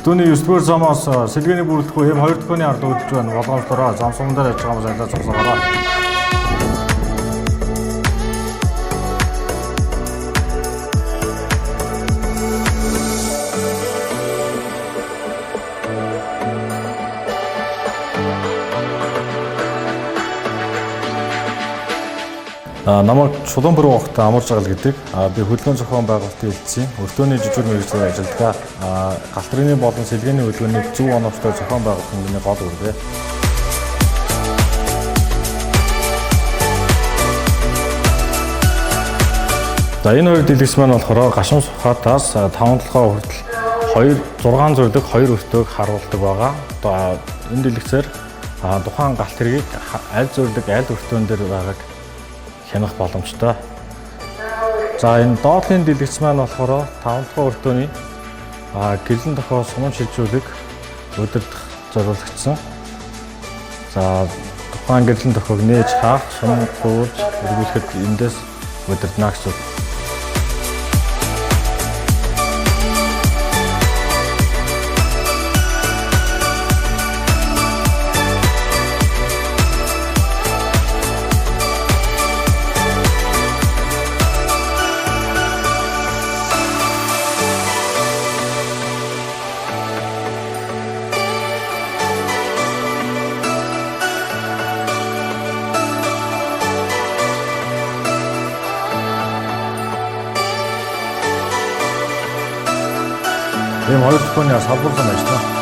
Өртөөний 9-р замаас сэлгээний бүрэлдэхүүн эм 2 дахь ард өдөж байна. Болгоомжлороо зам суман дээр яж байгаа юм зайлаа цугсаагаараа. Намайг Чулуунбөр ухта Амар Жагал гэдэг. Би хөдөлгөөн зохион байгуулалтын хэлтсийн өртөөний жижиг мэргэжлийн ажилтгаа галтрын болон сэлгээний хөдөлгөөнийг зөв оновчтой зохион байгуулах хэмжээний гол үүрэг. За энэ хоёр дэлгэц маань болохоор гашуун сухатаас 5 толгой хүртэл 6 зүрлэг 2 өртөөг харуулдаг байгаа. Одоо энэ дэлгэцээр тухайн галт хэргийг аль зүрлэг аль өртөөн дээр байгааг хянах боломжтой. За энэ доотлын дэлгэц маань болохоор 5 дахь өртөөний гэлэн дохио сумын шилжүүлэг удирдах зориулагдсан. За тухайн гэлэн дохиог нээж хаах, сумын гуйж эргүүлэхэд эндээс удирдана гэсэн. Эм 2 дахь салбар зам ажиллана.